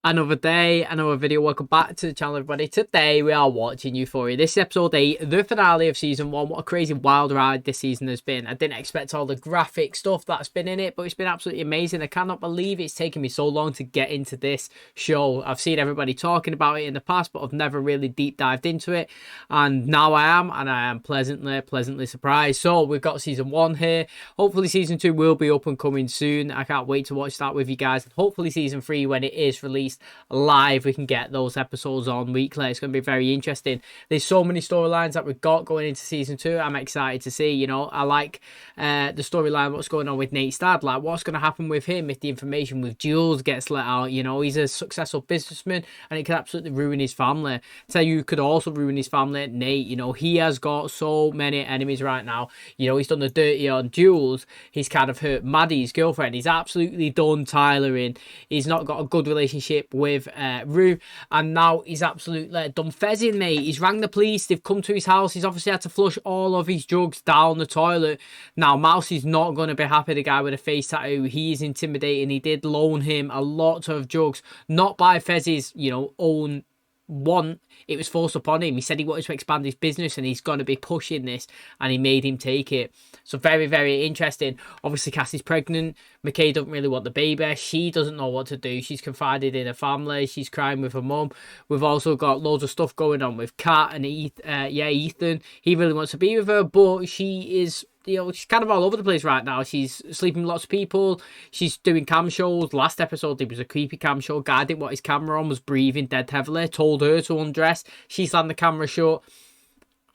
Another day, another video. Welcome back to the channel, everybody. Today we are watching Euphoria. This is episode 8, the finale of season 1. What a crazy wild ride this season has been. I didn't expect all the graphic stuff that's been in it, but it's been absolutely amazing. I cannot believe it's taken me so long to get into this show. I've seen everybody talking about it in the past, but I've never really deep dived into it, and now I am, and I am pleasantly surprised. So we've got season 1 here. Hopefully season 2 will be up and coming soon. I can't wait to watch that with you guys. Hopefully season 3, when it is released live, we can get those episodes on weekly. It's going to be very interesting. There's so many storylines that we've got going into season 2. I'm excited to see. You know, I like the storyline, what's going on with Nate's dad, like what's going to happen with him if the information with Jules gets let out. You know, he's a successful businessman and it could absolutely ruin his family. Tell you, could also ruin his family. Nate, you know, he has got so many enemies right now. You know, he's done the dirty on Jules. He's kind of hurt Maddie's girlfriend. He's absolutely done Tyler in. He's not got a good relationship with RUE, and now he's absolutely done Fezzing, mate. He's rang the police. They've come to his house. He's obviously had to flush all of his drugs down the toilet. Now Mousy's not going to be happy. The guy with a face tattoo, he is intimidating. He did loan him a lot of drugs, not by Fezz's, you know, own want. It was forced upon him. He said he wanted to expand his business and he's going to be pushing this, and he made him take it. So very interesting. Obviously Cassie's pregnant. McKay doesn't really want the baby. She doesn't know what to do. She's confided in her family. She's crying with her mum. We've also got loads of stuff going on with Kat and Ethan. He really wants to be with her, but she is, you know, she's kind of all over the place right now. She's sleeping with lots of people. She's doing cam shows. Last episode, there was a creepy cam show. Guy didn't want his camera on, was breathing dead heavily, told her to undress. She slammed the camera shut.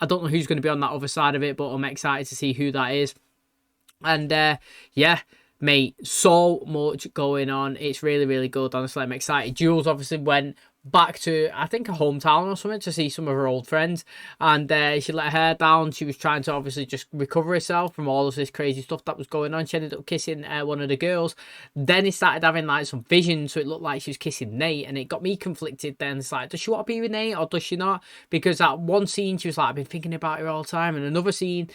I don't know who's going to be on that other side of it, but I'm excited to see who that is. And yeah, mate, so much going on. It's really good. Honestly, I'm excited. Jules obviously went back to, I think, a hometown or something to see some of her old friends, and she let her hair down. She was trying to obviously just recover herself from all of this crazy stuff that was going on. She ended up kissing one of the girls. Then he started having like some visions, so it looked like she was kissing Nate, and it got me conflicted. Then it's like, does she want to be with Nate or does she not? Because that one scene she was like, I've been thinking about her all the time, and another scene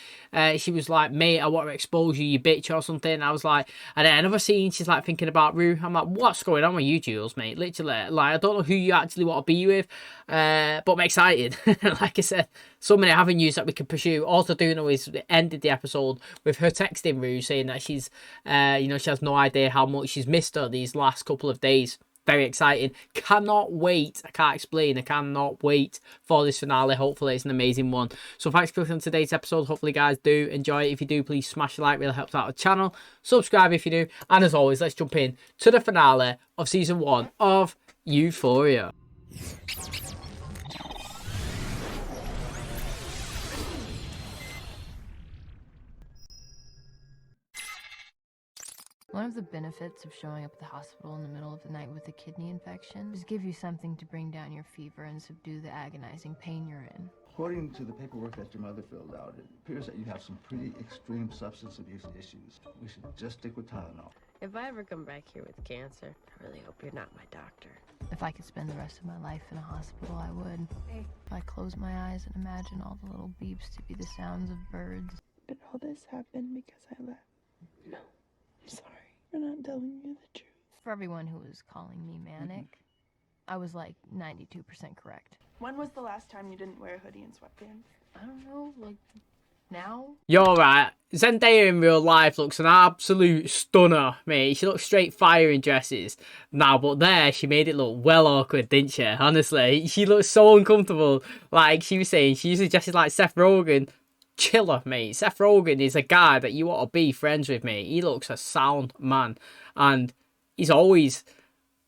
she was like, mate, I want to expose you, you bitch, or something. I was like, and then another scene she's like thinking about RUE. I'm like, what's going on with you, Jules, mate? Literally, like, I don't know who you actually want to be with, but I'm excited. Like I said, so many avenues that we can pursue. Also do know is it ended the episode with her texting RUE saying that she's you know, she has no idea how much she's missed her these last couple of days. Very exciting. Cannot wait. I can't explain. I cannot wait for this finale. Hopefully it's an amazing one. So thanks for clicking on today's episode. Hopefully you guys do enjoy it. If you do, please smash a like. Really helps out the channel. Subscribe if you do. And as always, let's jump in to the finale of season 1 of Euphoria. One of the benefits of showing up at the hospital in the middle of the night with a kidney infection is give you something to bring down your fever and subdue the agonizing pain you're in. According to the paperwork that your mother filled out, it appears that you have some pretty extreme substance abuse issues. We should just stick with Tylenol. If I ever come back here with cancer, I really hope you're not my doctor. If I could spend the rest of my life in a hospital, I would. If I close my eyes and imagine all the little beeps to be the sounds of birds. Did all this happen because I left? No. I'm sorry for not telling you the truth. For everyone who was calling me manic, I was like 92% correct. When was the last time you didn't wear a hoodie and sweatpants? I don't know, like now? You're right. Zendaya in real life looks an absolute stunner, mate. She looks straight fire in dresses now, but there she made it look well awkward, didn't she? Honestly, she looks so uncomfortable. Like she was saying, she usually dresses like Seth Rogen. Chiller, mate. Seth Rogen is a guy that you want to be friends with, mate. He looks a sound man, and he's always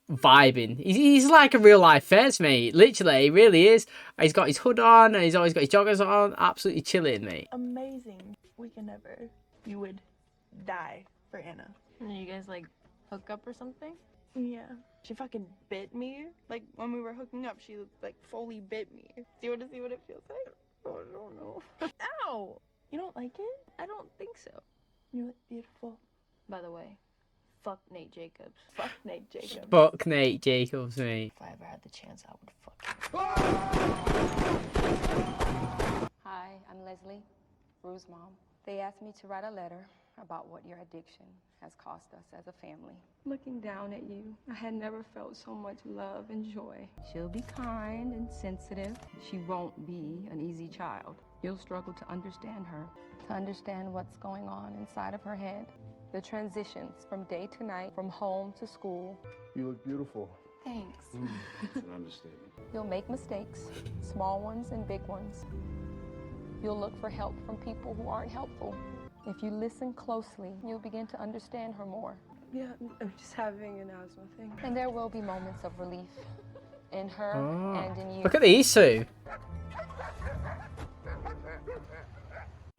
vibing. He's like a real life Fez, mate. Literally, he really is. He's got his hood on and he's always got his joggers on. Absolutely chilling, mate. Amazing. Weekend ever. You would die for Anna. You guys like hook up or something? Yeah. She fucking bit me. Like when we were hooking up, she like fully bit me. Do you want to see what it feels like? Oh, I don't know. Ow! You don't like it? I don't think so. You look beautiful. By the way, fuck Nate Jacobs. Fuck Nate Jacobs. Fuck Nate Jacobs, mate. If I ever had the chance, I would fuck Hi, I'm Leslie, Rue's mom. They asked me to write a letter about what your addiction has cost us as a family. Looking down at you, I had never felt so much love and joy. She'll be kind and sensitive. She won't be an easy child. You'll struggle to understand her, to understand what's going on inside of her head. The transitions from day to night, from home to school. You look beautiful. Thanks. That's an understatement. You'll make mistakes, small ones and big ones. You'll look for help from people who aren't helpful. If you listen closely, you'll begin to understand her more. Yeah, I'm just having an asthma thing. And there will be moments of relief in her and in you. Look at these two.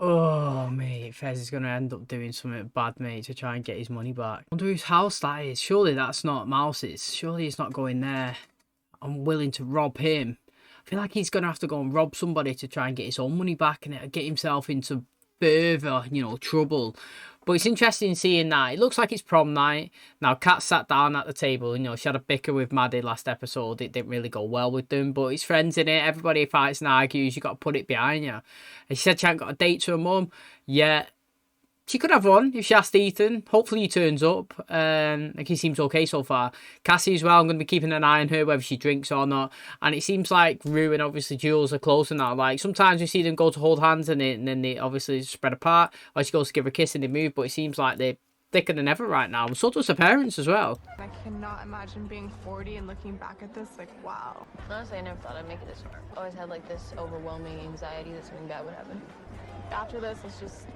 Oh, mate, Fez is going to end up doing something bad, mate, to try and get his money back. I wonder whose house that is. Surely that's not Mouse's. Surely he's not going there. I'm willing to rob him. I feel like he's going to have to go and rob somebody to try and get his own money back and get himself into further, you know, trouble. But it's interesting seeing that. It looks like it's prom night. Now, Kat sat down at the table. You know, she had a bicker with Maddie last episode. It didn't really go well with them. But it's friends in it. Everybody fights and argues. You got to put it behind you. And she said she hadn't got a date to her mum. Yeah, she could have one if she asked Ethan. Hopefully he turns up. Like he seems okay so far. Cassie as well. I'm going to be keeping an eye on her, whether she drinks or not. And it seems like RUE and obviously Jules are closer now. Like sometimes we see them go to hold hands and then they obviously spread apart. Or she goes to give her a kiss and they move. But it seems like they're thicker than ever right now. And so does her parents as well. I cannot imagine being 40 and looking back at this like, wow. Honestly, I never thought I'd make it this far. I always had like this overwhelming anxiety that something bad would happen. After this, it's just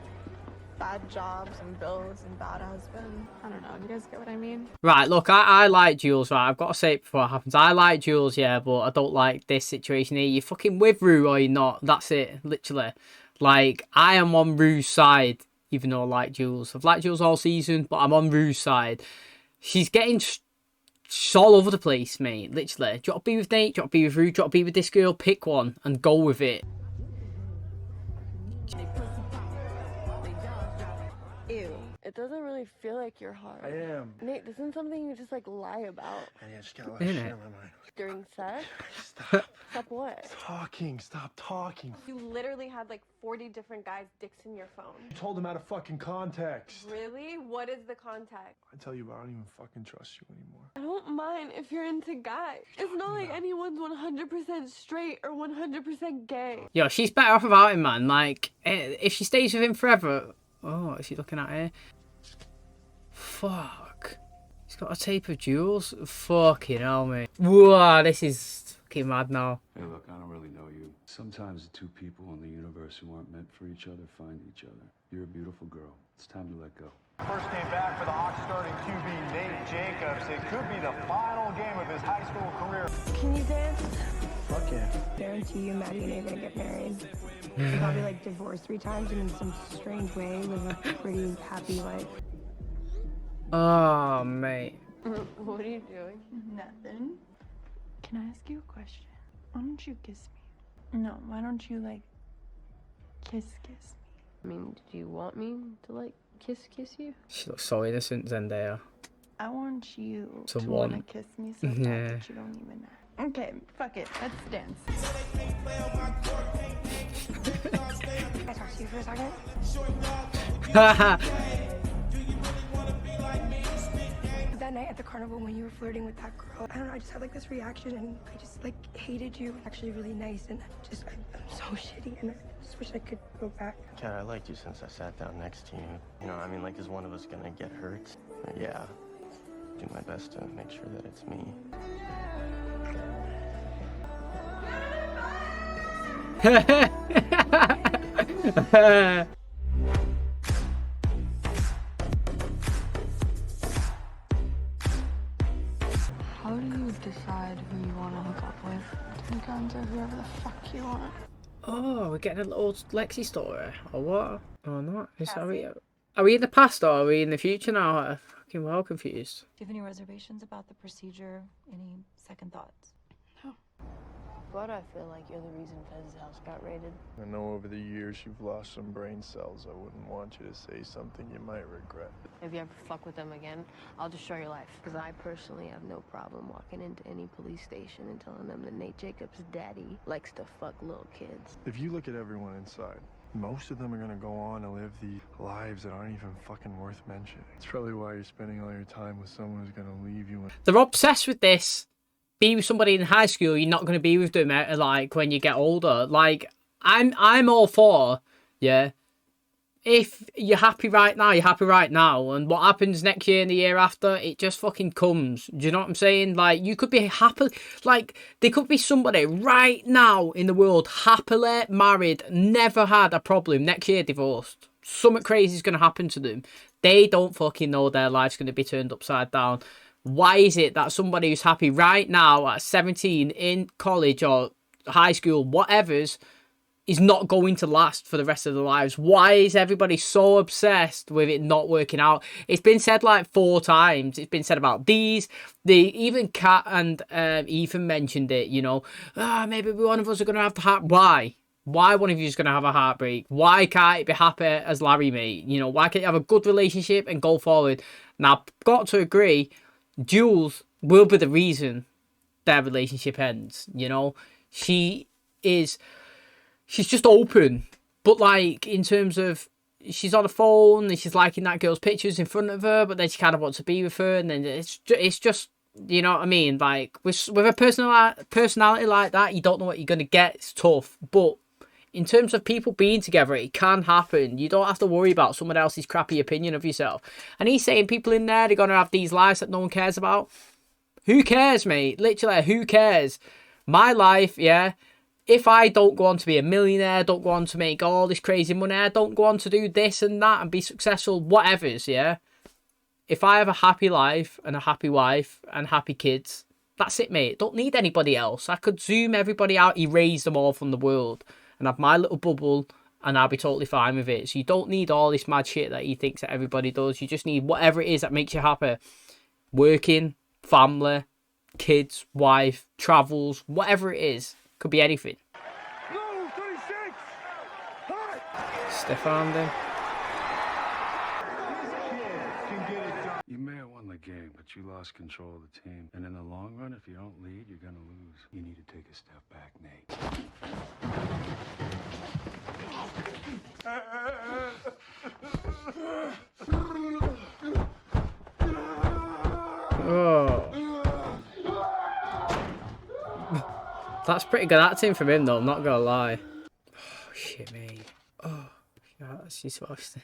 bad jobs and bills and bad husband. I don't know. You guys get what I mean? Right, look, I like Jules, right? I've got to say it before it happens. I like Jules, yeah, but I don't like this situation here. You're fucking with RUE or you're not. That's it, literally. Like, I am on RUE's side, even though I like Jules. I've liked Jules all season, but I'm on RUE's side. She's getting all over the place, mate, literally. Do you want to be with Nate? Do you want to be with RUE? Do you want to be with this girl? Pick one and go with it. Ew. It doesn't really feel like you're hard. I am. Nate, this isn't something you just like lie about. I just got a lot of shit on my mind. During sex? Stop. Stop what? Talking. Stop talking. You literally had like 40 different guys' dicks in your phone. You told them out of fucking context. Really? What is the context? I tell you, but I don't even fucking trust you anymore. I don't mind if you're into guys. It's not like anyone's 100% straight or 100% gay. Yo, she's better off without him, man. Like, if she stays with him forever... Oh, is she looking at her? Fuck. He's got a tape of Jules? Fucking hell, mate. Whoa, this is fucking mad now. Hey, look, I don't really know you. Sometimes the two people in the universe who aren't meant for each other find each other. You're a beautiful girl. It's time to let go. First game back for the Hawks starting QB Nate Jacobs. It could be the final game of his high school career. Can you dance? Fuck yeah. Guarantee you, Maddie and I are gonna get married. We'll probably like divorced 3 times and in some strange way live a pretty happy life. Oh, mate. What are you doing? Nothing. Can I ask you a question? Why don't you kiss me? No, why don't you like kiss me? I mean, do you want me to like kiss you? She looks so innocent, Zendaya. I want you To to want. want to kiss me so bad Yeah. that you don't even know. Okay, fuck it. Let's dance. Can I talk to you for a second? That night at the carnival when you were flirting with that girl, I don't know, I just had like this reaction and I just like hated you. Actually really nice and I'm so shitty and I just wish I could go back. Kat, I liked you since I sat down next to you. You know, I mean, like, is one of us gonna get hurt? Yeah. Do my best to make sure that it's me. How do you decide who you want to hook up with? Timecodes or whoever the fuck you want. Oh, we're getting a little Lexi story. Or what? Or not? Are we in the past or are we in the future now? I'm fucking well confused. Do you have any reservations about the procedure? Any second thoughts? Why do I feel like you're the reason Fez's house got raided? I know over the years you've lost some brain cells. I wouldn't want you to say something you might regret. If you ever fuck with them again, I'll destroy your life. Because I personally have no problem walking into any police station and telling them that Nate Jacobs' daddy likes to fuck little kids. If you look at everyone inside, Most of them are gonna go on to live the lives that aren't even fucking worth mentioning. It's probably why you're spending all your time with someone who's gonna leave you. They're obsessed with this. Be with somebody in high school, you're not going to be with them like when you get older. Like I'm all for, yeah. If you're happy right now, you're happy right now, and what happens next year and the year after, it just fucking comes. Do you know what I'm saying? Like, you could be happy, like, there could be somebody right now in the world happily married, never had a problem, next year divorced. Something crazy is going to happen to them. They don't fucking know their life's going to be turned upside down. Why is it that somebody who's happy right now at 17 in college or high school, whatever's, is not going to last for the rest of their lives? Why is everybody so obsessed with it not working out? It's been said like 4 times. It's been said about these. Even Kat and Ethan mentioned it, you know. Maybe one of us are going to have the heart. Why? Why one of you is going to have a heartbreak? Why can't it be happy as Larry, mate? You know, why can't you have a good relationship and go forward? Now, I've got to agree, Jules will be the reason their relationship ends, you know. She's just open, but like in terms of she's on the phone and she's liking that girl's pictures in front of her, but then she kind of wants to be with her, and then it's just, you know what I mean? Like with a personality like that, you don't know what you're gonna get. It's tough, but in terms of people being together, it can happen. You don't have to worry about someone else's crappy opinion of yourself. And he's saying people in there, they're gonna have these lives that no one cares about. Who cares, mate? Literally, who cares? My life, yeah. If I don't go on to be a millionaire, don't go on to make all this crazy money, I don't go on to do this and that and be successful, whatever's, yeah. If I have a happy life and a happy wife and happy kids, that's it, mate. Don't need anybody else. I could zoom everybody out, erase them all from the world, and have my little bubble, and I'll be totally fine with it. So you don't need all this mad shit that he thinks that everybody does. You just need whatever it is that makes you happy. Working, family, kids, wife, travels, whatever it is. Could be anything. Stefan then. You may have won the game, but you lost control of the team. And in the long run, if you don't lead, you're gonna lose. You need to take a step back, Nate. Oh. That's pretty good acting from him, though, I'm not gonna lie. Oh, shit, mate. Oh, yeah, she's watched it.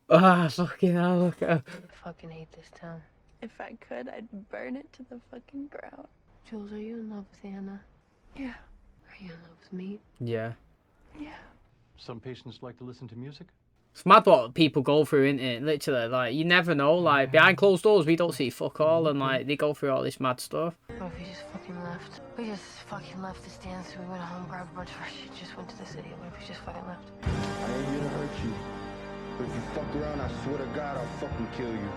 Ah, fucking hell, look at her. I fucking hate this town. If I could, I'd burn it to the fucking ground. Jules, are you in love with Anna? Yeah. Are you in love with me? Yeah. Yeah. Some patients like to listen to music. It's mad what people go through, isn't it? Literally, like, you never know. Like, behind closed doors, we don't see fuck all, and, like, they go through all this mad stuff. What if we just fucking left? We just fucking left this dance, we went home, grabbed a bunch of our shit, just went to the city. What if we just fucking left? I ain't here to hurt you. But if you fuck around, I swear to God, I'll fucking kill you.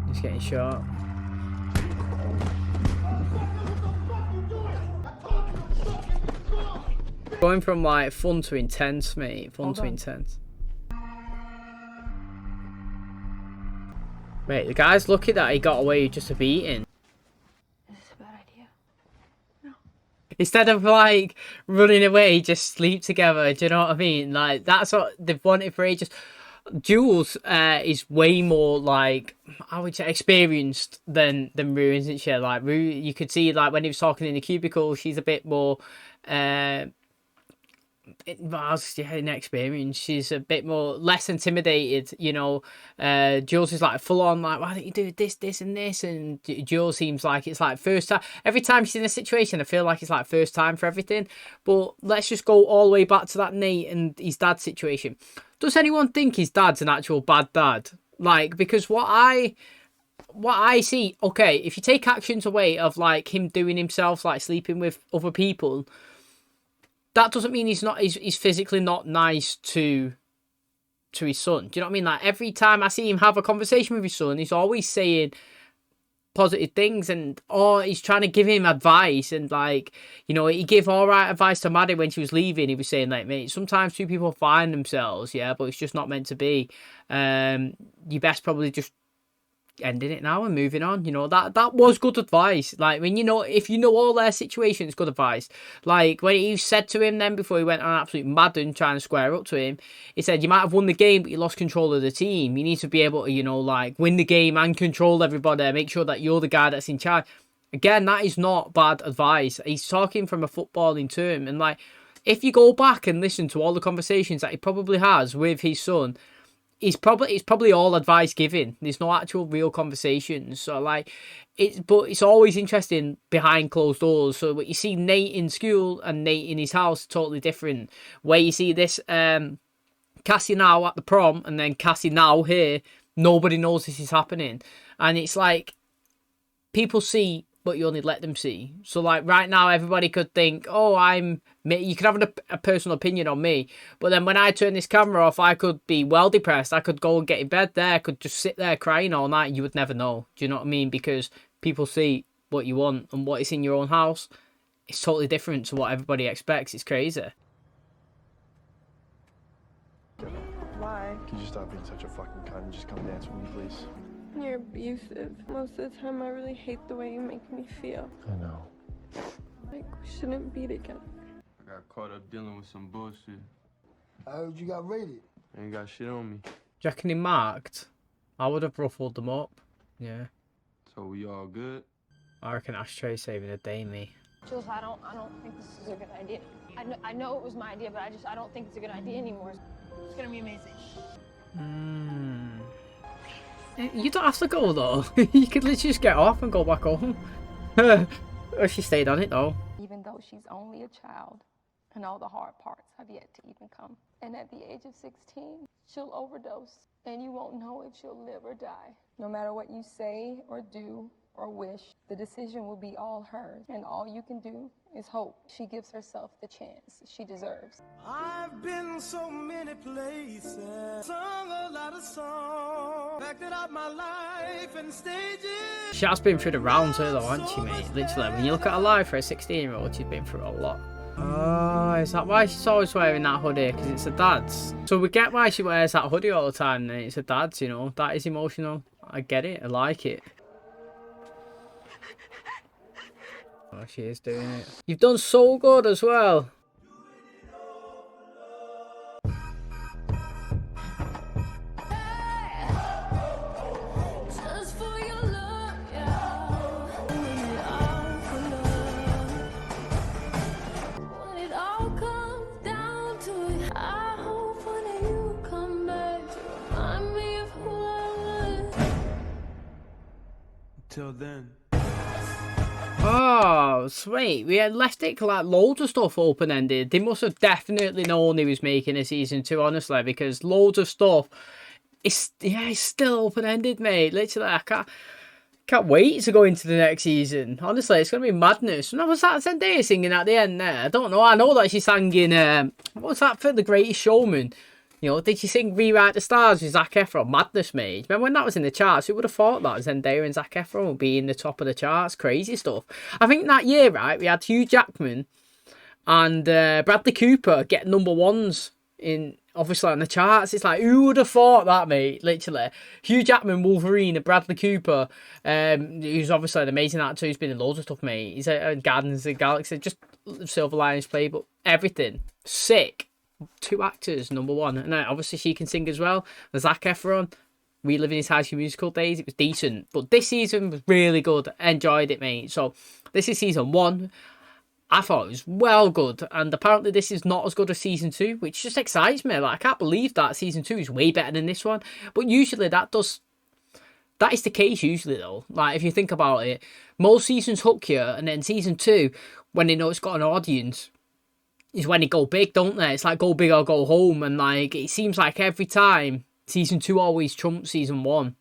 He's getting shot. Going from like fun to intense, mate. Fun to intense. Mate, the guy's lucky that he got away with just a beating. Is this a bad idea? No. Instead of like running away, just sleep together. Do you know what I mean? Like, that's what they've wanted for ages. Jules is way more like, I would say, experienced than RUE, isn't she? Like RUE, you could see like when he was talking in the cubicle, she's a bit more inexperienced. She's a bit more less intimidated, you know. Jules is like full on like, why don't you do this and this, and Jules seems like it's like first time. Every time she's in a situation, I feel like it's like first time for everything. But let's just go all the way back to that Nate and his dad's situation. Does anyone think his dad's an actual bad dad? Like, because what I see, okay, if you take actions away of like him doing himself, like sleeping with other people, that doesn't mean he's physically not nice to his son. Do you know what I mean? Like, every time I see him have a conversation with his son, he's always saying positive things, and he's trying to give him advice, and like, you know, he gave all right advice to Maddie when she was leaving. He was saying like, mate, sometimes two people find themselves, yeah, but it's just not meant to be. You best probably just ending it now and moving on. You know, that was good advice. Like, when you know, if you know all their situations, good advice. Like, when he said to him then, before he went on absolute madden trying to square up to him, he said, you might have won the game, but you lost control of the team. You need to be able to, you know, like, win the game and control everybody, make sure that you're the guy that's in charge. Again, that is not bad advice. He's talking from a footballing term, and like, if you go back and listen to all the conversations that he probably has with his son, it's probably all advice given. There's no actual real conversations. So like, but it's always interesting behind closed doors. So what you see Nate in school and Nate in his house, totally different. Where you see this Cassie now at the prom and then Cassie now here, nobody knows this is happening. And it's like, people see, but you only let them see. So like right now, everybody could think, oh, you could have a personal opinion on me. But then when I turn this camera off, I could be well depressed. I could go and get in bed there. I could just sit there crying all night. You would never know. Do you know what I mean? Because people see what you want, and what is in your own house, it's totally different to what everybody expects. It's crazy. Why? Can you just stop being such a fucking cunt and just come dance with me, please? You're abusive. Most of the time, I really hate the way you make me feel. I know. Like, we shouldn't be together. I got caught up dealing with some bullshit. I heard you got raided. Ain't got shit on me. Do you reckon he marked? I would have ruffled them up. Yeah. So we all good? I reckon Ashtray saving a day, me. Jules, I don't think this is a good idea. I know it was my idea, but I don't think it's a good idea anymore. It's gonna be amazing. You don't have to go though. You could literally just get off and go back home. Or she stayed on it though. Even though she's only a child, and all the hard parts have yet to even come. And at the age of 16, she'll overdose, and you won't know if she'll live or die. No matter what you say or do or wish, the decision will be all hers, and all you can do is hope she gives herself the chance she deserves. I've been so many places, sung a lot of songs, acted out my life in stages. She has been through the rounds her though, hasn't she, mate? Literally, when you look at her life for a 16-year-old, she's been through a lot. Oh, is that why she's always wearing that hoodie? Because it's her dad's. So we get why she wears that hoodie all the time, and it's her dad's, you know. That is emotional. I get it. I like it. Oh, she is doing it. You've done so good as well. Till then. Oh, sweet. We had left it like loads of stuff open-ended. They must have definitely known he was making a season 2, honestly, because loads of stuff it's still open-ended, mate. Literally, I can't wait to go into the next season. Honestly, it's gonna be madness. And was that Zendaya singing at the end there? I don't know. I know that she sang in what was that for The Greatest Showman? You know, did she sing Rewrite the Stars with Zac Efron? Madness, mate. Remember when that was in the charts? Who would have thought that Zendaya and Zac Efron would be in the top of the charts? Crazy stuff. I think that year, right, we had Hugh Jackman and Bradley Cooper get #1s in, obviously, on the charts. It's like, who would have thought that, mate? Literally. Hugh Jackman, Wolverine, and Bradley Cooper, who's obviously an amazing actor who's been in loads of stuff, mate. He's in Guardians of the Galaxy, just Silver Linings Playbook, everything. Sick. 2 actors, #1. And obviously she can sing as well. Zac Efron, reliving his High School Musical days. It was decent. But this season was really good. Enjoyed it, mate. So this is season 1. I thought it was well good. And apparently this is not as good as season 2, which just excites me. Like, I can't believe that season 2 is way better than this one. But usually that is the case usually, though. Like, if you think about it, most seasons hook you. And then season 2, when they know it's got an audience, is when they go big, don't they? It's like go big or go home. And like, it seems like every time season 2 always trumps season 1.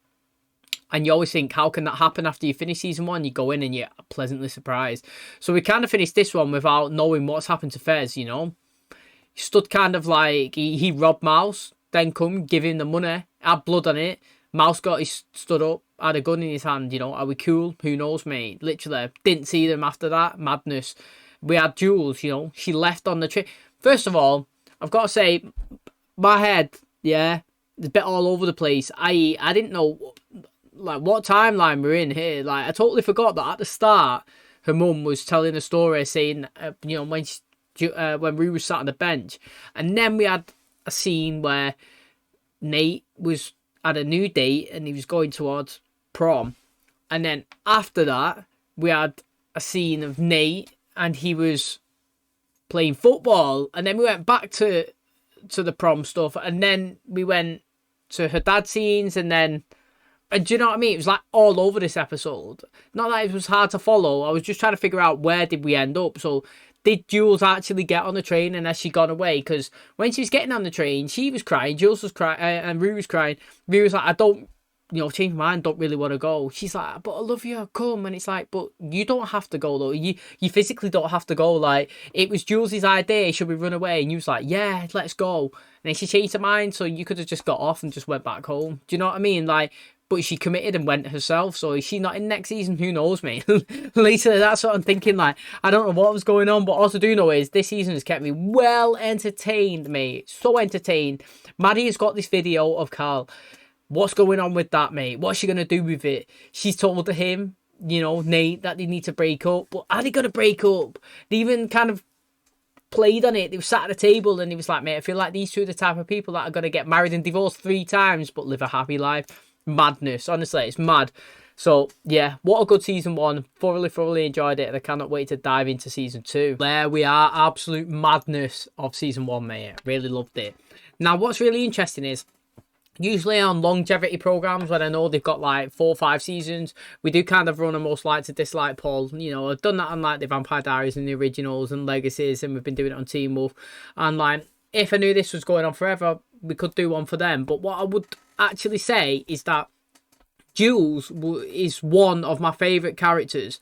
And you always think, how can that happen after you finish season 1? You go in and you're pleasantly surprised. So we kind of finished this one without knowing what's happened to Fez, you know? He stood kind of like, he robbed Mouse, then come, give him the money, had blood on it. Mouse stood up, had a gun in his hand, you know? Are we cool? Who knows, mate? Literally, didn't see them after that. Madness. We had Jules, you know, she left on the trip. First of all, I've got to say, my head, yeah, it's a bit all over the place. I didn't know, like, what timeline we're in here. Like, I totally forgot that at the start, her mum was telling a story saying, you know, when Rue was sat on the bench. And then we had a scene where Nate was at a new date and he was going towards prom. And then after that, we had a scene of Nate and he was playing football. And then we went back to the prom stuff. And then we went to her dad scenes. And do you know what I mean? It was like all over this episode. Not that it was hard to follow. I was just trying to figure out where did we end up. So did Jules actually get on the train and has she gone away? Because when she was getting on the train, she was crying. Jules was crying and Rue was crying. Rue was like, I don't, you know, change my mind, don't really want to go. She's like, but I love you, come. And it's like, but you don't have to go though. You physically don't have to go. Like, it was Jules' idea, should we run away? And you was like, yeah, let's go. And then she changed her mind, so you could have just got off and just went back home. Do you know what I mean? Like, but she committed and went herself, so is she not in next season? Who knows, mate? Later, that's what I'm thinking. Like, I don't know what was going on, but all I do know is this season has kept me well entertained, mate. So entertained. Maddie has got this video of Carl. What's going on with that, mate? What's she going to do with it? She's told him, you know, Nate, that they need to break up. But are they going to break up? They even kind of played on it. They were sat at a table and he was like, mate, I feel like these two are the type of people that are going to get married and divorced 3 times but live a happy life. Madness, honestly, it's mad. So yeah, what a good season 1. Thoroughly enjoyed it, and I cannot wait to dive into season 2. There we are, absolute madness of season 1, mate. Really loved it. Now what's really interesting is, usually on longevity programs, when I know they've got like 4 or 5 seasons, we do kind of run a most like to dislike poll. You know, I've done that on like the Vampire Diaries and the originals and Legacies, and we've been doing it on Teen Wolf. And like, if I knew this was going on forever, we could do one for them. But what I would actually say is that Jules is one of my favourite characters,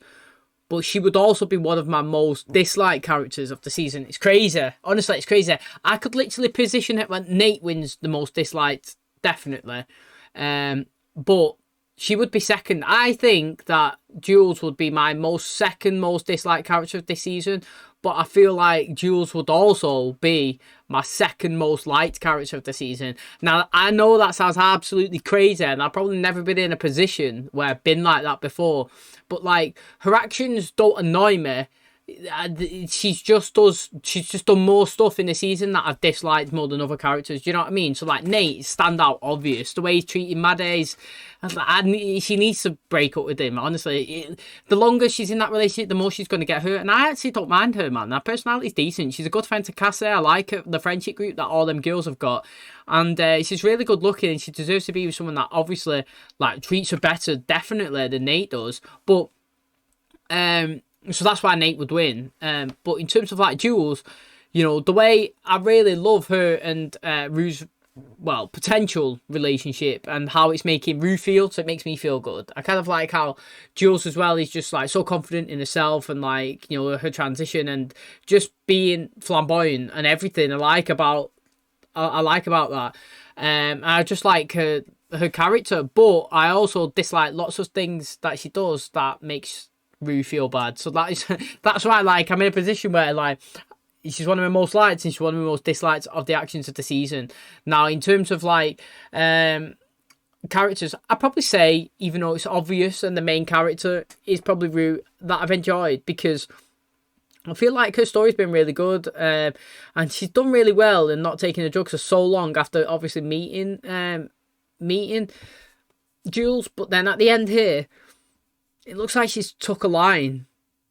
but she would also be one of my most disliked characters of the season. It's crazy. Honestly, it's crazy. I could literally position it when Nate wins the most disliked, definitely. But she would be second. I think that Jules would be my second most disliked character of this season, but I feel like Jules would also be my second most liked character of the season. Now, I know that sounds absolutely crazy, and I've probably never been in a position where I've been like that before, but like, her actions don't annoy me. She's just done more stuff in the season that I've disliked more than other characters. Do you know what I mean? So like, Nate, stand out, obvious. The way he's treating Maddie, she needs to break up with him. Honestly, the longer she's in that relationship, the more she's going to get hurt. And I actually don't mind her, man. Her personality's decent. She's a good friend to Cassie. I like her, the friendship group that all them girls have got. And she's really good looking, and she deserves to be with someone that obviously like treats her better, definitely, than Nate does. But so that's why Nate would win. But in terms of like Jules, you know, the way I really love her and Rue's, well, potential relationship and how it's making Rue feel, so it makes me feel good. I kind of like how Jules as well is just like so confident in herself, and like, you know, her transition and just being flamboyant and everything I like about that. I just like her character, but I also dislike lots of things that she does that makes Rue feel bad. So that's why, like, I'm in a position where like, she's one of my most liked and she's one of my most disliked of the actions of the season. Now, in terms of like characters, I'd probably say, even though it's obvious and the main character is probably Rue, that I've enjoyed, because I feel like her story's been really good, and she's done really well in not taking the drugs for so long after obviously meeting Jules. But then at the end here, it looks like she's took a line.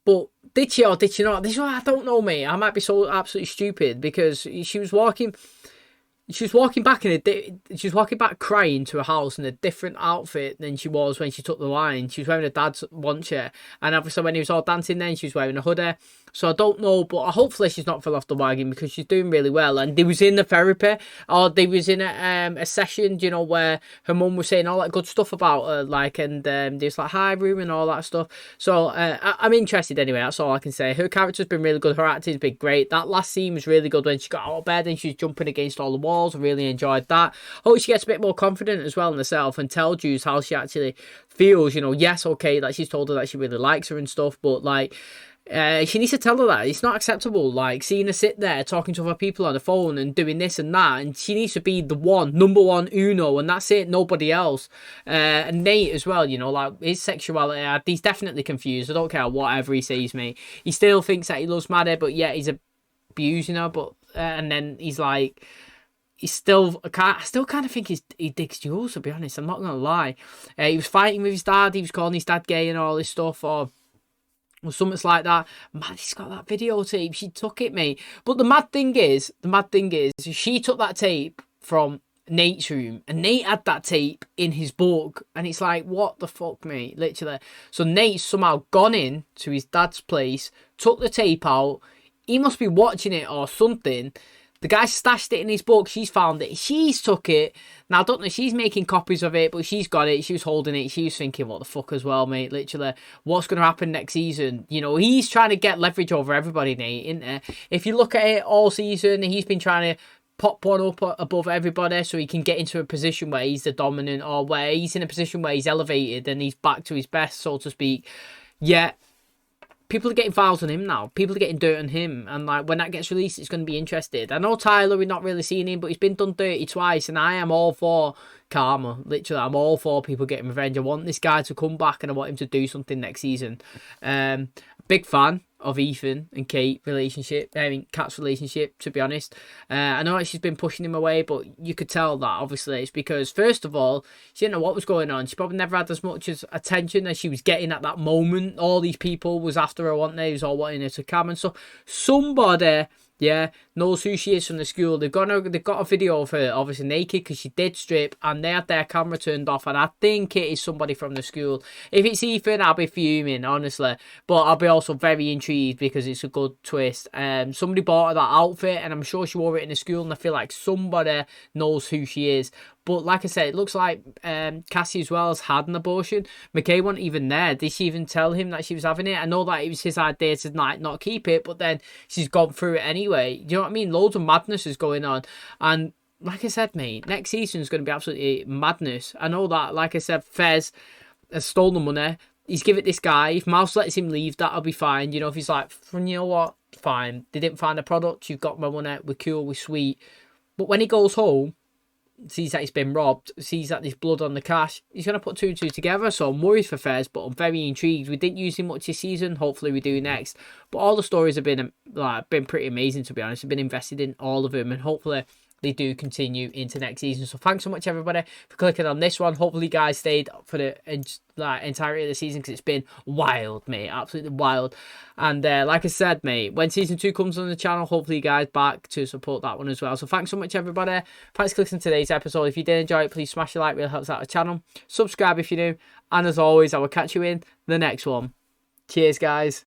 But did she or did she not? This is what I don't know, mate. I might be so absolutely stupid, because she was walking back crying to a house in a different outfit than she was when she took the line. She was wearing her dad's one shirt, and obviously when he was all dancing then, she was wearing a hoodie. So I don't know, but hopefully she's not fell off the wagon, because she's doing really well. And they was in the therapy, or they was in a session, you know, where her mum was saying all that good stuff about her, like, and there's like hi Rue and all that stuff. So I'm interested anyway. That's all I can say. Her character's been really good. Her acting's been great. That last scene was really good when she got out of bed and she was jumping against all the walls. I really enjoyed that. Hope she gets a bit more confident as well in herself and tell Jules how she actually feels. You know, yes, okay, like she's told her that she really likes her and stuff, but like, She needs to tell her that it's not acceptable. Like, seeing her sit there talking to other people on the phone and doing this and that, and she needs to be the number one uno, and that's it, nobody else. And Nate as well, you know, like his sexuality, he's definitely confused. I don't care whatever he says, mate. He still thinks that he loves Maddie, but yeah, he's abusing her. But and then he's like, I still kind of think he digs Jules, to be honest. I'm not gonna lie. He was fighting with his dad. He was calling his dad gay and all this stuff, or something like that. Maddie's got that videotape. She took it, mate. But the mad thing is, she took that tape from Nate's room, and Nate had that tape in his book, and it's like, what the fuck, mate? Literally. So Nate's somehow gone in to his dad's place, took the tape out. He must be watching it or something. The guy stashed it in his book. She's found it. She's took it. Now, I don't know. She's making copies of it, but she's got it. She was holding it. She was thinking, what the fuck as well, mate? Literally, what's going to happen next season? You know, he's trying to get leverage over everybody, Nate, isn't there? If you look at it all season, he's been trying to pop one up above everybody so he can get into a position where he's the dominant, or where he's in a position where he's elevated and he's back to his best, so to speak. Yeah. People are getting files on him now. People are getting dirt on him. And like, when that gets released, it's going to be interesting. I know Tyler, we're not really seeing him, but he's been done dirty twice. And I am all for karma. Literally, I'm all for people getting revenge. I want this guy to come back, and I want him to do something next season. Big fan of Ethan and Kate relationship. I mean, Kat's relationship, to be honest. I know that she's been pushing him away, but you could tell that, obviously, it's because, first of all, she didn't know what was going on. She probably never had as much as attention as she was getting at that moment. All these people was after her, weren't they? He was all wanting her to come and stuff. Somebody, yeah, knows who she is from the school. They've got a video of her, obviously naked, because she did strip, and they had their camera turned off, and I think it is somebody from the school. If it's Ethan, I'll be fuming, honestly, but I'll be also very intrigued because it's a good twist. Somebody bought her that outfit, and I'm sure she wore it in the school, and I feel like somebody knows who she is. But like I said, it looks like Cassie as well has had an abortion. McKay wasn't even there. Did she even tell him that she was having it? I know that it was his idea to not keep it, but then she's gone through it anyway. Do you know what I mean? Loads of madness is going on. And like I said, mate, next season is going to be absolutely madness. I know that, like I said, Fez has stolen money. He's given it this guy. If Mouse lets him leave, that'll be fine. You know, if he's like, you know what? Fine. They didn't find a product. You've got my money. We're cool. We're sweet. But when he goes home, sees that he's been robbed, sees that there's blood on the cash, he's going to put 2 and 2 together. So I'm worried for Fez, but I'm very intrigued. We didn't use him much this season. Hopefully we do next. But all the stories have been pretty amazing, to be honest. I've been invested in all of them, and hopefully they do continue into next season. So thanks so much, everybody, for clicking on this one. Hopefully you guys stayed for the entirety of the season, because it's been wild, mate. Absolutely wild. And like I said, mate, when season 2 comes on the channel, hopefully you guys back to support that one as well. So thanks so much, everybody. Thanks for clicking on today's episode. If you did enjoy it, please smash a like. It really helps out the channel. Subscribe if you're new. And as always, I will catch you in the next one. Cheers, guys.